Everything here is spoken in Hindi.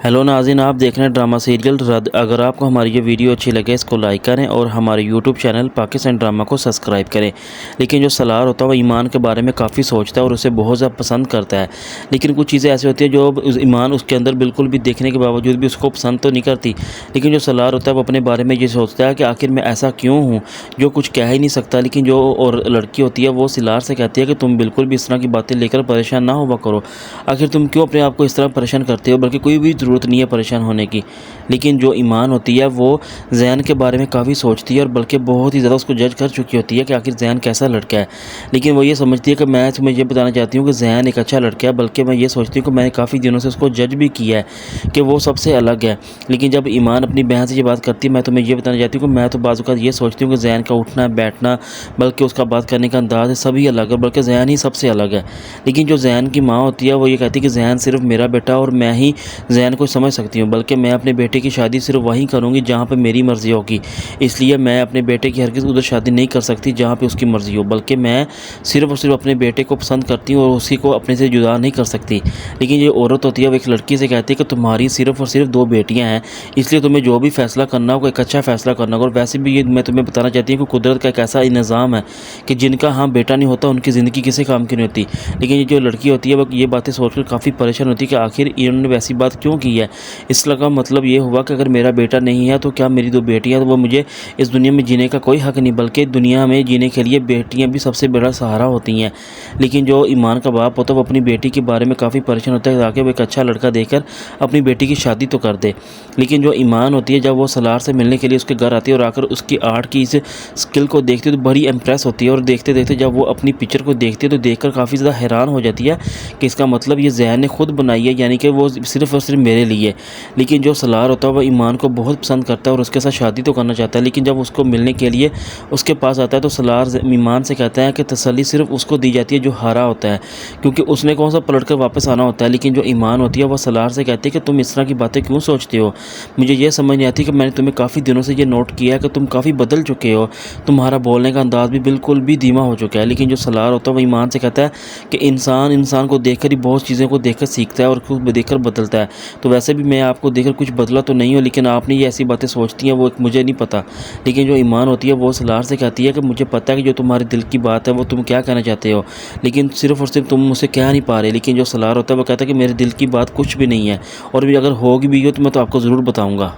हेलो नाज़रीन, आप देख रहे हैं ड्रामा सीरियल रद्द। अगर आपको हमारी ये वीडियो अच्छी लगे इसको लाइक करें और हमारे यूट्यूब चैनल पाकिस्तान ड्रामा को सब्सक्राइब करें। लेकिन जो सलार होता है वो ईमान के बारे में काफ़ी सोचता है और उसे बहुत ज़्यादा पसंद करता है। लेकिन कुछ चीज़ें ऐसी होती हैं जो ईमान उसके अंदर बिल्कुल भी देखने के बावजूद भी उसको पसंद तो नहीं करती। लेकिन जो सलार होता है वो अपने बारे में ये सोचता है कि आखिर मैं ऐसा क्यों हूँ जो कुछ कह ही नहीं सकता। लेकिन जो और लड़की होती है वो सलार से कहती है कि तुम बिल्कुल भी इस तरह की बातें लेकर परेशान ना हुआ करो। आखिर तुम क्यों अपने आप को इस तरह परेशान करते हो, बल्कि कोई भी ज़रूरत नहीं है परेशान होने की। लेकिन जो ईमान होती है वो ज़ैन के बारे में काफ़ी सोचती है और बल्कि बहुत ही ज़्यादा उसको जज कर चुकी होती है कि आखिर ज़ैन कैसा लड़का है। लेकिन वो ये समझती है कि मैं तुम्हें ये बताना चाहती हूँ कि ज़ैन एक अच्छा लड़का है, बल्कि मैं ये सोचती हूँ कि मैंने काफ़ी दिनों से उसको जज भी किया है कि वो सबसे अलग है। लेकिन जब ईमान अपनी बहन से ये बात करती है, मैं तुम्हें ये बताना चाहती हूँ कि मैं तो बाज़ औक़ात ये सोचती हूँ कि ज़ैन का उठना बैठना, बल्कि उसका बात करने का अंदाज़ है, सभी अलग है, बल्कि ज़ैन ही सबसे अलग है। लेकिन जो ज़ैन की माँ होती है वो ये कहती है कि ज़ैन सिर्फ मेरा बेटा और मैं ही ज़ैन को समझ सकती हूँ, बल्कि मैं अपने बेटे की शादी सिर्फ वहीं करूँगी जहाँ पे मेरी मर्ज़ी होगी। इसलिए मैं अपने बेटे की हरगिज़ उधर शादी नहीं कर सकती जहाँ पे उसकी मर्ज़ी हो, बल्कि मैं सिर्फ़ और सिर्फ अपने बेटे को पसंद करती हूँ और उसी को अपने से जुदा नहीं कर सकती। लेकिन ये औरत होती है वो एक लड़की से कहती है कि तुम्हारी सिर्फ़ और सिर्फ 2 बेटियाँ हैं, इसलिए तुम्हें जो भी फ़ैसला करना होगा एक अच्छा फ़ैसला करना होगा। और वैसे भी ये मैं तुम्हें बताना चाहती हूँ कि कुदरत का एक ऐसा निज़ाम है कि जिनका हाँ बेटा नहीं होता उनकी ज़िंदगी किसी काम की नहीं होती। लेकिन ये जो लड़की होती है वो ये बातें सोचकर काफ़ी परेशान होती है कि आखिर इन्होंने वैसी बात क्यों की है। इसका मतलब ये हुआ कि अगर मेरा बेटा नहीं है तो क्या मेरी 2 बेटियाँ, तो वो मुझे इस दुनिया में जीने का कोई हक़ नहीं, बल्कि दुनिया में जीने के लिए बेटियाँ भी सबसे बड़ा सहारा होती हैं। लेकिन जो ईमान का बाप होता है वो अपनी बेटी के बारे में काफ़ी परेशान होता है ताकि वो एक अच्छा लड़का देकर अपनी बेटी की शादी तो कर दे। लेकिन जो ईमान होती है जब वो सलार से मिलने के लिए उसके घर आती है और आकर उसकी आर्ट की इस स्किल को देखती है तो बड़ी इम्प्रेस होती है। और देखते देखते जब वो अपनी पिक्चर को देखती है तो देखकर काफ़ी ज़्यादा हैरान हो जाती है कि इसका मतलब ये ज़ैन ने खुद बनाई है, यानी कि वो सिर्फ़ और सिर्फ मेरे लिए। लेकिन जो सलार होता है वह ईमान को बहुत पसंद करता है और उसके साथ शादी तो करना चाहता है। लेकिन जब उसको मिलने के लिए उसके पास आता है तो सलार ईमान से कहता है कि तसल्ली सिर्फ उसको दी जाती है जो हारा होता है, क्योंकि उसने कौन सा पलट कर वापस आना होता है। लेकिन जो ईमान होती है वह सलार से कहती है कि तुम इस तरह की बातें क्यों सोचते हो। मुझे ये समझ नहीं आती कि मैंने तुम्हें काफ़ी दिनों से ये नोट किया है कि तुम काफ़ी बदल चुके हो, तुम्हारा बोलने का अंदाज़ भी बिल्कुल भी धीमा हो चुका है। लेकिन जो सलार होता है वह ईमान से कहता है कि इंसान को देखकर ही बहुत चीज़ों को देखकर सीखता है और खुद देखकर बदलता है। तो वैसे भी मैं आपको देखकर कुछ बदला तो नहीं हूँ, लेकिन आपने ये ऐसी बातें सोचती हैं वो मुझे नहीं पता। लेकिन जो ईमान होती है वो सलार से कहती है कि मुझे पता है कि जो तुम्हारे दिल की बात है वो तुम क्या कहना चाहते हो, लेकिन सिर्फ़ और सिर्फ तुम मुझसे कह नहीं पा रहे। लेकिन जो सलार होता है वो कहता है कि मेरे दिल की बात कुछ भी नहीं है, और भी अगर होगी भी हो तो मैं तो आपको ज़रूर बताऊँगा।